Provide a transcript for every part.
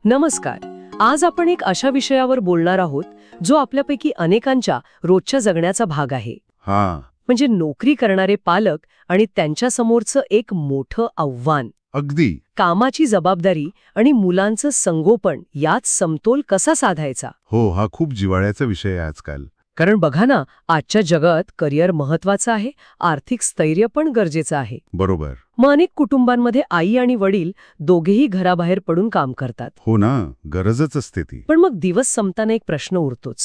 नमस्कार. आज आपण एक अशा विषयावर बोलणार आहोत जो आपल्यापैकी अनेकांच्या रोजच्या जगण्याचा भाग आहे. म्हणजे नोकरी करणारे पालक आणि त्यांच्या समोरचं एक मोठं आव्हान. अगदी. कामाची जबाबदारी आणि मुलांचं संगोपन यात समतोल कसा साधायचा. हो, हा खूप जिव्हाळ्याचा विषय आहे आजकाल. कारण बघा ना, आजच्या जगात करिअर महत्वाचं आहे, आर्थिक स्थैर्य पण गरजेचं आहे. बरोबर. मग अनेक कुटुंबांमध्ये आई आणि वडील दोघेही घराबाहेर पडून काम करतात. हो ना, गरजच असते ती. पण मग दिवस संपताना एक प्रश्न उरतोच.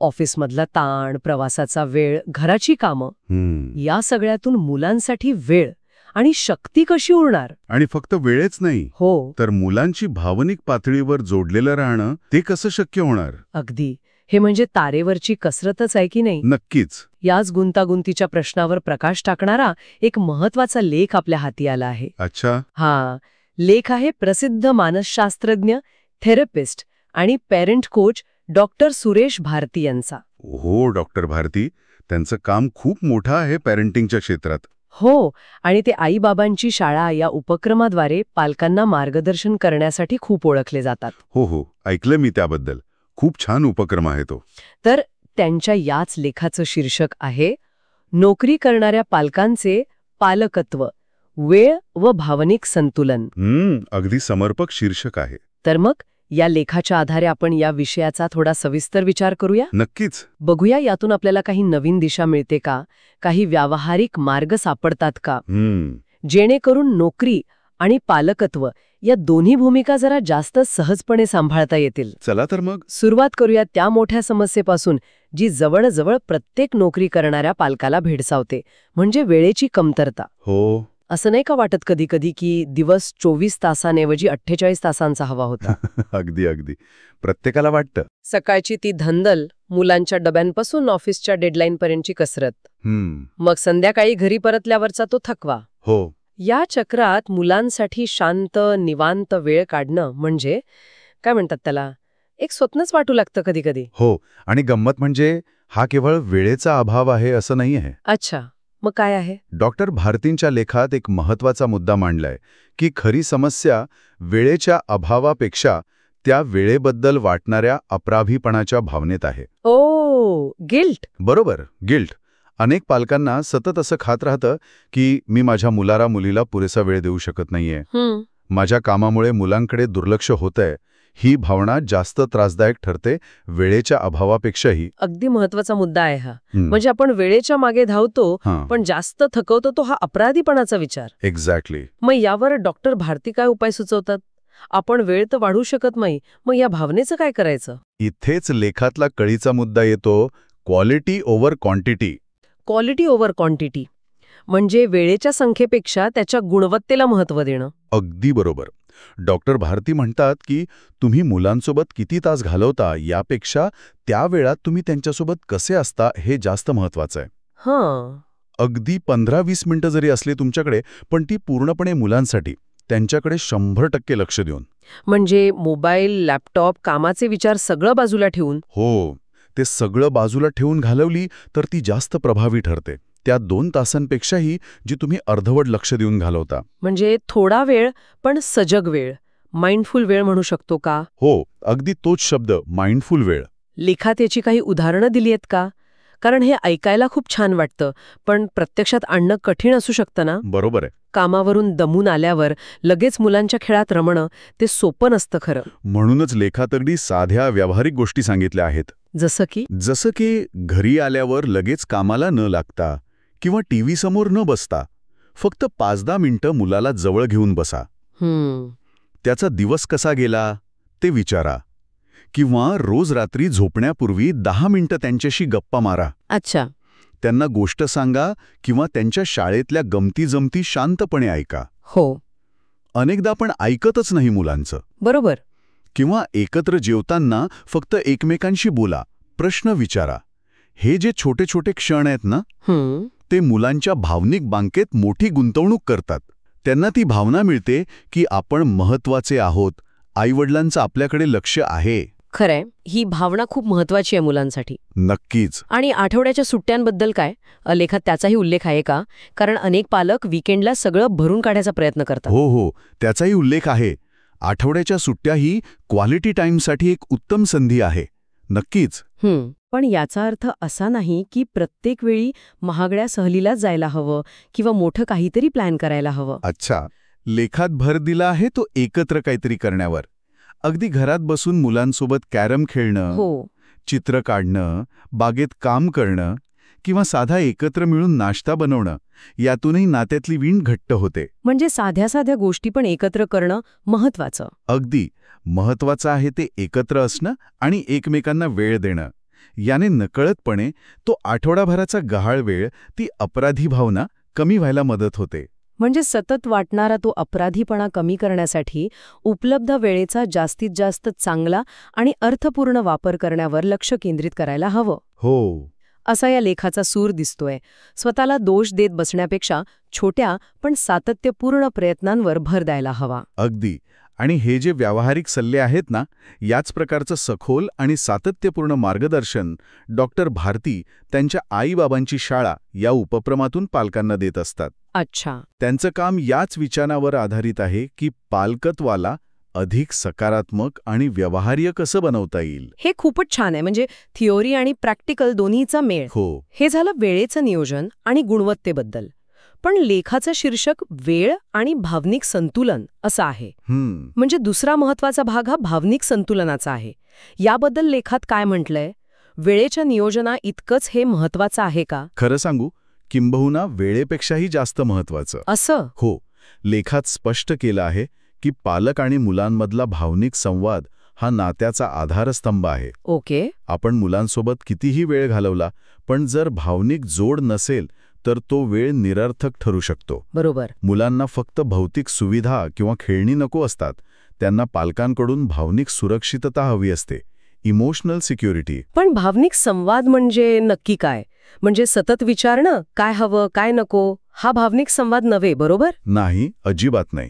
ऑफिसमधला ताण, प्रवासाचा वेळ, घराची कामं, या सगळ्यातून मुलांसाठी वेळ आणि शक्ती कशी उरणार. आणि फक्त वेळच नाही, हो, तर मुलांची भावनिक पातळीवर जोडलेलं राहणं ते कसं शक्य होणार. अगदी. हे म्हणजे तारेवरची कसरतच आहे की नाही. नक्कीच. याच गुंतागुंतीच्या प्रश्नावर प्रकाश टाकणारा एक महत्वाचा लेख आपल्या हाती आला आहे. अच्छा. लेख आहे प्रसिद्ध मानसशास्त्रज्ञ, थेरपिस्ट आणि parent coach doctor Suresh Bharati यांचा. हो, डॉक्टर भारती. त्यांचं काम खूप मोठं आहे पॅरेंटिंगच्या क्षेत्रात. हो, आणि ते आईबाबांची शाळा या उपक्रमाद्वारे पालकांना मार्गदर्शन करण्यासाठी खूप ओळखले जातात. हो, ऐकलं मी त्याबद्दल. खूप छान उपक्रम आहे तो. तर त्यांच्या याच लेखाचं शीर्षक आहे नोकरी करणाऱ्या पालकांचे पालकत्व, वेळ व भावनिक संतुलन. अगदी समर्पक शीर्षक आहे. तर मग या लेखाच्या आधारे आपण या विषयाचा थोडा सविस्तर विचार करूया. नक्कीच. बघूया यातून आपल्याला काही नवीन दिशा मिळते का, काही व्यावहारिक मार्ग सापडतात का, जेणेकरून नोकरी आणि पालकत्व या दोन्ही भूमिका जरा जास्त सहजपणे सांभाळता येतील. चला तर मग सुरुवात करूया त्या मोठ्या समस्येपासून जी जवळजवळ प्रत्येक नोकरी करणाऱ्या पालकाला भेडसावते, म्हणजे वेळेची कमतरता. हो. असं नाही का वाटत कधी कधी की दिवस 24 तासांऐवजी 48 तासांचा हवा होता. अगदी. प्रत्येकाला वाटतं. सकाळची ती धंदल, मुलांच्या डब्यांपासून ऑफिसच्या डेडलाईनपर्यंतची कसरत, मग संध्याकाळी घरी परतल्यावरचा तो थकवा. हो. या चक्रात मुलांसाठी शांत निवांत वेळ काढणं म्हणजे काय म्हणतात त्याला, एक स्वप्नच वाटू लागतं कधी कधी. हो, आणि गंमत म्हणजे हा केवळ वेळेचा अभाव आहे असं नाही आहे. अच्छा, मग काय आहे. डॉक्टर भारतींच्या लेखात एक महत्वाचा मुद्दा मांडलाय की खरी समस्या वेळेच्या अभावापेक्षा त्या वेळेबद्दल वाटणाऱ्या अप्राभीपणाच्या भावनेत आहे. ओ, गिल्ट. बरोबर, गिल्ट. अनेक पालकांना सतत असं खात राहतं की मी माझ्या मुलीला पुरेसा वेळ देऊ शकत नाहीये, माझ्या कामामुळे मुलांकडे दुर्लक्ष होतंय. ही भावना जास्त त्रासदायक ठरते वेळेच्या अभावापेक्षाही. अगदी महत्वाचा मुद्दा आहे हा. म्हणजे आपण वेळेच्या मागे धावतो पण जास्त थकवतो तो हा अपराधीपणाचा विचार. एक्झॅक्टली. मग यावर डॉक्टर भारती काय उपाय सुचवतात. आपण वेळ तर वाढवू शकत नाही, मग या भावनेचं काय करायचं. इथेच लेखातला कळीचा मुद्दा येतो, quality over quantity. Quality over quantity म्हणजे वेळेच्या संख्येपेक्षा त्याच्या गुणवत्तेला महत्त्व देणं. अगदी बरोबर. डॉक्टर भारती म्हणतात की तुम्ही मुलांसोबत किती तास घालवता यापेक्षा त्या वेळात तुम्ही त्यांच्यासोबत कसे असता हे जास्त महत्वाचं आहे. अगदी 15-20 मिनिटं जरी असली तुमच्याकडे, पण ती पूर्णपणे मुलांसाठी, त्यांच्याकडे 100% लक्ष देऊन. म्हणजे मोबाईल, लॅपटॉप, कामाचे विचार सगळं बाजूला ठेवून. हो, ते सगळं बाजूला ठेवून घालवली तर ती जास्त प्रभावी ठरते त्या 2 तासांपेक्षाही जी तुम्ही अर्धवट लक्ष देऊन घालवता. म्हणजे थोडा वेळ पण सजग वेळ, माइंडफुल वेळ म्हणू शकतो का. हो, अगदी तोच शब्द, माइंडफुल वेळ. लेखात याची काही उदाहरणं दिली आहेत का. कारण हे ऐकायला खूप छान वाटतं पण प्रत्यक्षात आणणं कठीण असू शकतं ना. बरोबर आहे. कामावरून दमून आल्यावर लगेच मुलांच्या खेळात रमणं ते सोपं नसतं खरं. म्हणूनच लेखात अगदी साध्या व्यावहारिक गोष्टी सांगितल्या आहेत. जसं की घरी आल्यावर लगेच कामाला न लागता किंवा टीव्ही समोर न बसता फक्त 5-10 मिनिटं मुलाला जवळ घेऊन बसा. त्याचा दिवस कसा गेला ते विचारा. किंवा रोज रात्री झोपण्यापूर्वी 10 मिनिटं त्यांच्याशी गप्पा मारा. अच्छा. त्यांना गोष्ट सांगा किंवा त्यांच्या शाळेतल्या गमती-जमती शांतपणे ऐका. हो. अनेकदा आपण ऐकतच नाही मुलांचं. बरोबर. किंवा एकत्र जेवताना फक्त एकमेकांशी बोला, प्रश्न विचारा. हे जे छोटे छोटे क्षण आहेत ना, ते मुलांच्या भावनिक बँकेत मोठी गुंतवणूक करतात. त्यांना ती भावना मिळते की आपण महत्वाचे आहोत, आईवडिलांचं आपल्याकडे लक्ष आहे. खरंय, ही भावना खूप महत्वाची आहे मुलांसाठी. नक्कीच. आणि आठवड्याच्या सुट्ट्यांबद्दल काय, लेखात त्याचाही उल्लेख आहे का. कारण अनेक पालक वीकेंडला सगळं भरून काढायचा प्रयत्न करतात. हो, त्याचाही उल्लेख आहे. आठवड्याच्या सुट्ट्या ही क्वालिटी टाईमसाठी एक उत्तम संधी आहे. नक्कीच. पण याचा अर्थ असा नाही की प्रत्येक वेळी महागड्या सहलीलाच जायला हवं किंवा मोठं काहीतरी प्लॅन करायला हवं. अच्छा, लेखात भर दिला आहे तो एकत्र काहीतरी करण्यावर. अगदी घरात बसून मुलांसोबत कॅरम खेळणं, हो, चित्र काढणं, बागेत काम करणं किंवा साधा एकत्र मिळून नाश्ता बनवणं, यातूनही नात्यातली वीण घट्ट होते. म्हणजे साध्या साध्या गोष्टी पण एकत्र करणं महत्वाचं. अगदी महत्वाचं आहे ते एकत्र असणं आणि एकमेकांना वेळ देणं. याने नकळतपणे तो आठवडाभराचा गहाळ वेळ, ती अपराधी भावना कमी व्हायला मदत होते. म्हणजे सतत वाटणारा तो अपराधीपणा कमी करण्यासाठी उपलब्ध वेळेचा जास्तीत जास्त चांगला आणि अर्थपूर्ण वापर करण्यावर लक्ष केंद्रित करायला हवं. हो, असा या लेखाचा सूर दिसतोय. स्वतःला दोष देत बसण्यापेक्षा छोट्या पण सातत्यपूर्ण प्रयत्नांवर भर द्यायला हवा. अगदी. आणि हे जे व्यावहारिक सल्ले आहेत ना, याच प्रकारचं सखोल आणि सातत्यपूर्ण मार्गदर्शन डॉक्टर भारती त्यांच्या आईबाबांची शाळा या उपक्रमातून पालकांना देत असतात. अच्छा. त्यांचं काम याच विचारावर आधारित आहे की पालकत्वाला अधिक सकारात्मक आणि व्यवहार्य कसं बनवता येईल. हे खूपच छान आहे. म्हणजे थिओरी आणि प्रॅक्टिकल दोन्हीचा मेळ. हो, हे झालं वेळेचं नियोजन आणि गुणवत्तेबद्दल. पण लेखाचं शीर्षक वेळ आणि भावनिक संतुलन असं आहे. म्हणजे दुसरा महत्वाचा भाग हा भावनिक संतुलनाचा आहे. याबद्दल लेखात काय म्हटलंय? वेळेच्या नियोजना इतकंच हे महत्वाचं आहे का? खरं सांगू, किंबहुना वेळेपेक्षाही जास्त महत्वाचं. असं? हो, लेखात स्पष्ट केलं आहे की पालक आणि मुलांमधला भावनिक संवाद हा नात्याचा आधारस्तंभ आहे. ओके. आपण मुलांसोबत कितीही वेळ घालवला, पण जर भावनिक जोड नसेल तर तो वेळ निरर्थक ठरू शकतो. बरोबर. मुलांना फक्त भौतिक सुविधा किंवा खेळणी नको असतात. त्यांना पालकांकडून भावनिक सुरक्षितता हवी असते, इमोशनल सिक्युरिटी. पण भावनिक संवाद म्हणजे नक्की काय? म्हणजे सतत विचारणं काय हवं काय नको, हा भावनिक संवाद नव्हे, बरोबर? नाही, अजिबात नाही.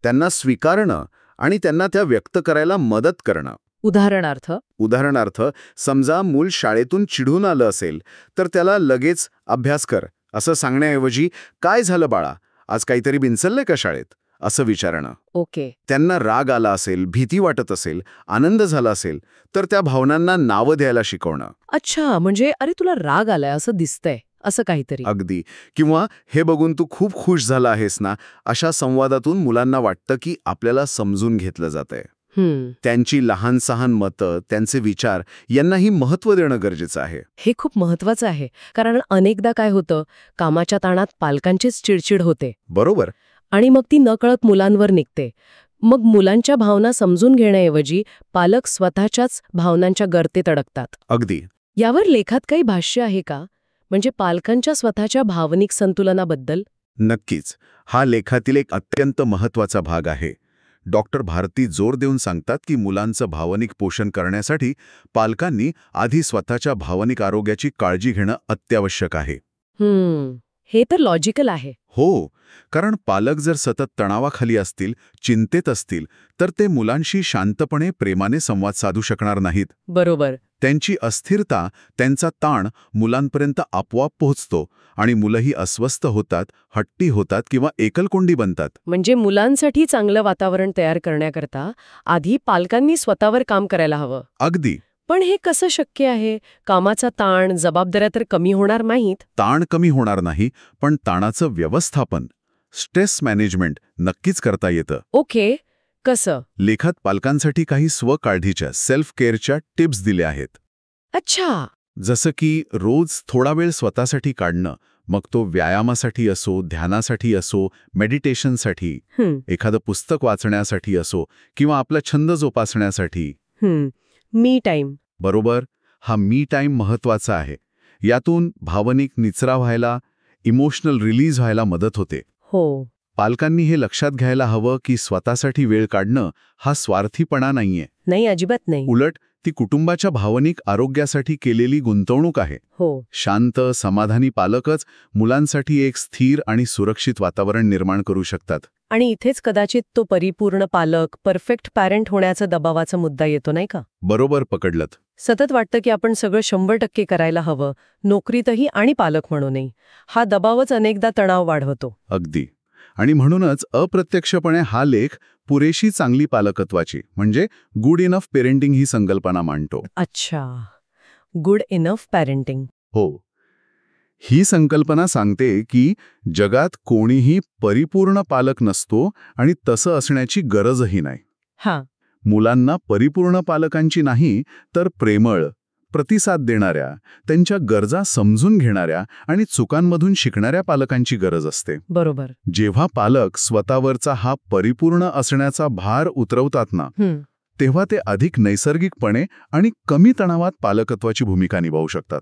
त्यांना स्वीकारणं आणि त्यांना त्या व्यक्त करायला मदत करणं. उदाहरणार्थ समजा मूल शाळेतून चिडून आलं असेल तर त्याला लगेच अभ्यास कर असं सांगण्याऐवजी काय झालं बाळा, आज काहीतरी बिनसललंय का शाळेत, असं विचारणं. ओके. त्यांना राग आला असेल, भीती वाटत असेल, आनंद झाला असेल तर त्या भावनांना नावं द्यायला शिकवणं. अच्छा, म्हणजे अरे तुला राग आलाय असं दिसतंय, असं काहीतरी. अगदी. किंवा हे बघून तू खूप खुश झाला आहेस ना, अशा संवादातून मुलांना वाटतं की आपल्याला समजून घेतलं जातंय. त्यांची लहान सहान मतं, त्यांचे विचार यांनाही महत्त्व देणं गरजेचं आहे. हे खूप महत्वाचं आहे. कारण अनेकदा काय होतं, कामाच्या ताणात पालकांचीच चिडचिड होते. बरोबर. आणि मग ती नकळत मुलांवर निघते. मग मुलांच्या भावना समजून घेण्याऐवजी पालक स्वतःच्याच भावनांच्या गर्तेत अडकतात. अगदी. यावर लेखात काही भाष्य आहे का? म्हणजे पालकांच्या स्वतःच्या भावनिक संतुलनाबद्दल? नक्कीच. हा लेखातील एक अत्यंत महत्त्वाचा भाग आहे. डॉक्टर भारती जोर देऊन सांगतात की मुलांचं भावनिक पोषण करण्यासाठी पालकांनी आधी स्वतःच्या भावनिक आरोग्याची काळजी घेणं अत्यावश्यक आहे. हे तर लॉजिकल आहे. हो, कारण पालक जर सतत तणावाखाली असतील, चिंतेत असतील, तर ते मुलांशी शांतपणे प्रेमाने संवाद साधू शकणार नाहीत. बरोबर. त्यांची अस्थिरता, त्यांचा ताण मुलांपर्यंत आपोआप पोहोचतो आणि मुलंही अस्वस्थ होतात, हट्टी होतात किंवा एकलकोंडी बनतात. म्हणजे मुलांसाठी चांगलं वातावरण तयार करण्याकरता आधी पालकांनी स्वतःवर काम करायला हवं. अगदी. पण हे कसं शक्य आहे? कामाचा ताण, जबाबदाऱ्या तर कमी होणार नाहीत. ताण कमी होणार नाही, पण ताणाचं व्यवस्थापन, स्ट्रेस मॅनेजमेंट नक्कीच करता येतं. ओके. कसं? लेखात पालकांसाठी काही स्वकाळजीच्या, सेल्फ केअरच्या टिप्स दिल्या आहेत. अच्छा. जसं की रोज थोडा वेळ स्वतःसाठी काढणं, मग तो व्यायामासाठी असो, ध्यानासाठी असो, मेडिटेशनसाठी, एखादं पुस्तक वाचण्यासाठी असो किंवा आपला छंद जोपासण्यासाठी. मी टाईम. बरोबर. हा मी टाईम महत्वाचा आहे. यातून भावनिक निचरा व्हायला, इमोशनल रिलीज व्हायला मदत होते. हो. पालकांनी हे लक्षात घ्यायला हवं की स्वतःसाठी वेळ काढणं हा स्वार्थीपणा नाहीये. नाही, अजिबात नाही. उलट ती कुटुंबाच्या भावनिक आरोग्यासाठी केलेली गुंतवणूक आहे. हो. शांत, समाधानी पालकच मुलांसाठी एक स्थिर आणि सुरक्षित वातावरण निर्माण करू शकतात. आणि इथेच कदाचित तो परिपूर्ण पालक, परफेक्ट पॅरेंट होण्याचा दबावाचा मुद्दा येतो, नाही का? बरोबर पकडलत. सतत वाटतं की आपण सगळं 100% करायला हवं, नोकरीतही आणि पालक म्हणूनही. हा दबावच अनेकदा तणाव वाढवतो. अगदी. आणि म्हणूनच अप्रत्यक्षपणे हा लेख पुरेशी चांगली पालकत्वाची म्हणजे गुड इनफ पेरेंटिंग ही संकल्पना मांडतो. अच्छा, गुड इनफ पॅरेंटिंग. हो, ही संकल्पना सांगते की जगात कोणीही परिपूर्ण पालक नसतो आणि तसं असण्याची गरजही नाही. हां, मुलांना परिपूर्ण पालकांची नाही, तर प्रेमळ, प्रतिसाद देणाऱ्या, त्यांच्या गरजा समजून घेणाऱ्या आणि चुकांमधून शिकणाऱ्या पालकांची गरज असते. बरोबर. जेव्हा पालक स्वतःवरचा हा परिपूर्ण असण्याचा भार उतरवतात ना, तेव्हा ते अधिक नैसर्गिकपणे आणि कमी तणावात पालकत्वाची भूमिका निभावू शकतात.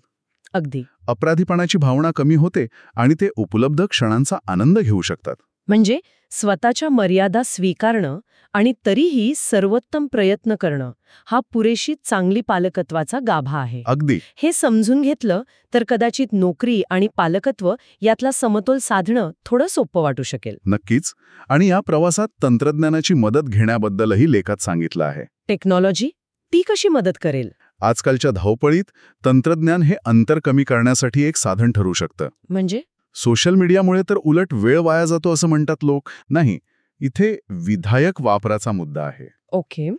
अगदी. अपराधीपणाची भावना कमी होते आणि ते उपलब्ध क्षणांचा आनंद घेऊ शकतात. म्हणजे स्वतःच्या मर्यादा स्वीकारणं आणि तरीही सर्वोत्तम प्रयत्न करणं हा पुरेशी चांगली पालकत्वाचा गाभा आहे. अगदी. हे समजून घेतलं तर कदाचित नोकरी आणि पालकत्व यातला समतोल साधणं थोडं सोपं वाटू शकेल. नक्कीच. आणि या प्रवासात तंत्रज्ञानाची मदत घेण्याबद्दलही लेखात सांगितलं आहे. टेक्नॉलॉजी ती कशी मदत करेल? आजकालच्या धावपळीत तंत्रज्ञान हे अंतर कमी करण्यासाठी एक साधन ठरू शकतं. म्हणजे सोशल मीडियामुळे तर उलट वेळ वाया जातो असं म्हणतात लोक. नाही, इथे विधायक वापराचा मुद्दा आहे. ओके.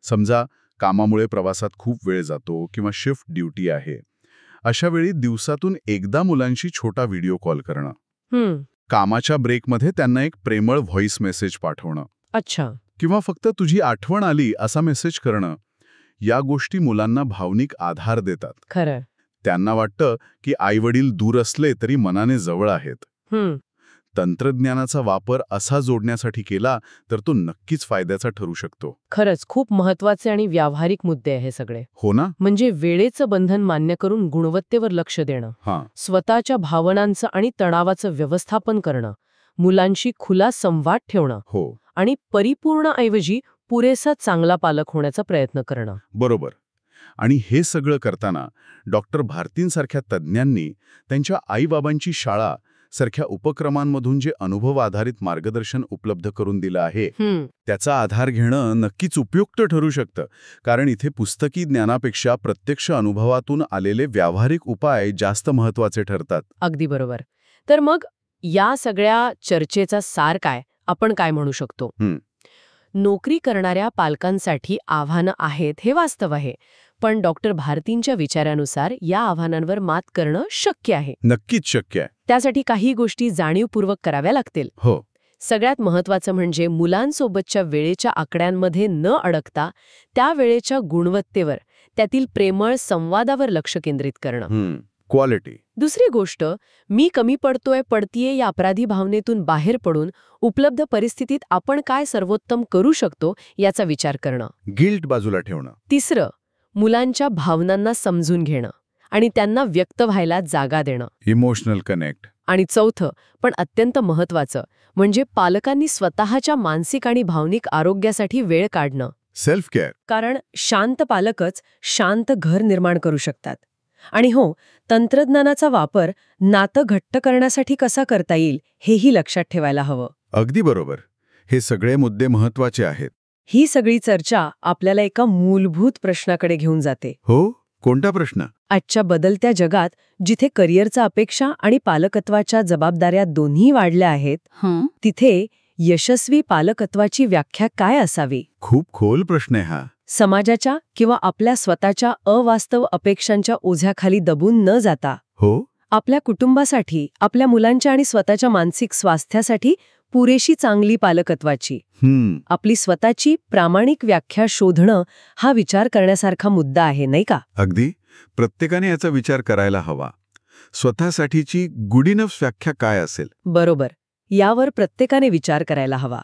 समजा कामामुळे प्रवासात खूप वेळ जातो किंवा शिफ्ट ड्युटी आहे. अशा वेळी दिवसातून एकदा मुलांशी छोटा व्हिडिओ कॉल करणं, कामाच्या ब्रेकमध्ये त्यांना एक प्रेमळ व्हॉइस मेसेज पाठवणं, अच्छा, किंवा फक्त तुझी आठवण आली असा मेसेज करणं, या गोष्टी मुलांना भावनिक आधार देतात. खरं. त्यांना वाटतं की आई-वडील दूर असले तरी मनाने जवळ आहेत. तंत्रज्ञानाचा वापर असा जोडण्यासाठी केला तर तो नक्कीच फायद्याचा ठरू शकतो. खरंच खूप महत्वाचे आणि व्यावहारिक मुद्दे आहे सगळे. हो ना? म्हणजे वेळेचं बंधन मान्य करून गुणवत्तेवर लक्ष देणं, स्वतःच्या भावनांचं आणि तणावाचं व्यवस्थापन करणं, मुलांशी खुला संवाद ठेवणं, हो, आणि परिपूर्ण ऐवजी पुरेसा चांगला पालक होण्याचा प्रयत्न करणं. बरोबर. आणि हे सगळं करताना डॉक्टर भारतींसारख्या तज्ज्ञांनी त्यांच्या आईबाबांची शाळा सारख्या उपक्रमांमधून जे अनुभव आधारित मार्गदर्शन उपलब्ध करून दिलं आहे, त्याचा आधार घेणं नक्कीच उपयुक्त ठरू शकतं. कारण इथे पुस्तकी ज्ञानापेक्षा प्रत्यक्ष अनुभवातून आलेले व्यावहारिक उपाय जास्त महत्वाचे ठरतात. अगदी बरोबर. तर मग या सगळ्या चर्चेचा सार काय, आपण काय म्हणू शकतो? नोकरी करणाऱ्या पालकांसाठी आव्हानं आहेत हे वास्तव आहे, पण डॉक्टर भारतींच्या विचारानुसार या आव्हानांवर मात करणं शक्य आहे. नक्कीच शक्य आहे. त्यासाठी काही गोष्टी जाणीवपूर्वक कराव्या लागतील. हो. सगळ्यात महत्त्वाचं म्हणजे मुलांसोबतच्या वेळेच्या आकड्यांमध्ये न अडकता त्या वेळेच्या गुणवत्तेवर, त्यातील प्रेमळ संवादावर लक्ष केंद्रित करणं. क्वालिटी. दुसरी गोष्ट, मी कमी पडतीये या अपराधी भावनेतून बाहेर पडून उपलब्ध परिस्थितीत आपण काय सर्वोत्तम करू शकतो याचा विचार करणं. गिल्ट बाजूला ठेवणं. तिसरं, मुलांच्या भावनांना समजून घेणं आणि त्यांना व्यक्त व्हायला जागा देणं. Emotional connect. आणि चौथं, पण अत्यंत महत्त्वाचं, म्हणजे पालकांनी स्वतःच्या मानसिक आणि भावनिक आरोग्यासाठी वेळ काढणं. Self care. कारण शांत पालकच शांत घर निर्माण करू शकतात. आणि हो, तंत्रज्ञानाचा वापर नातं घट्ट करण्यासाठी कसा करता येईल हेही लक्षात ठेवायला हवं. अगदी बरोबर. हे सगळे मुद्दे महत्वाचे आहेत. ही सगळी चर्चा आपल्याला एका मूलभूत प्रश्नाकडे घेऊन जाते. हो, कोणता प्रश्न? आजच्या बदलत्या जगात जिथे करिअरच्या अपेक्षा आणि पालकत्वाच्या जबाबदाऱ्या दोन्ही वाढल्या आहेत, तिथे यशस्वी पालकत्वाची व्याख्या काय असावी? खूप खोल प्रश्न आहे हा. समाजाच्या किंवा आपल्या स्वतःच्या अवास्तव अपेक्षांच्या ओझ्याखाली दबून न जाता, हो, आपल्या कुटुंबासाठी, आपल्या मुलांच्या आणि स्वतःच्या मानसिक स्वास्थ्यासाठी पुरेशी चांगली पालकत्वाची आपली स्वतःची प्रामाणिक व्याख्या शोधणं हा विचार करण्यासारखा मुद्दा आहे, नाही का? अगदी. प्रत्येकाने याचा विचार करायला हवा. स्वतःसाठीची गुड इनफ व्याख्या काय असेल? बरोबर. यावर प्रत्येकाने विचार करायला हवा.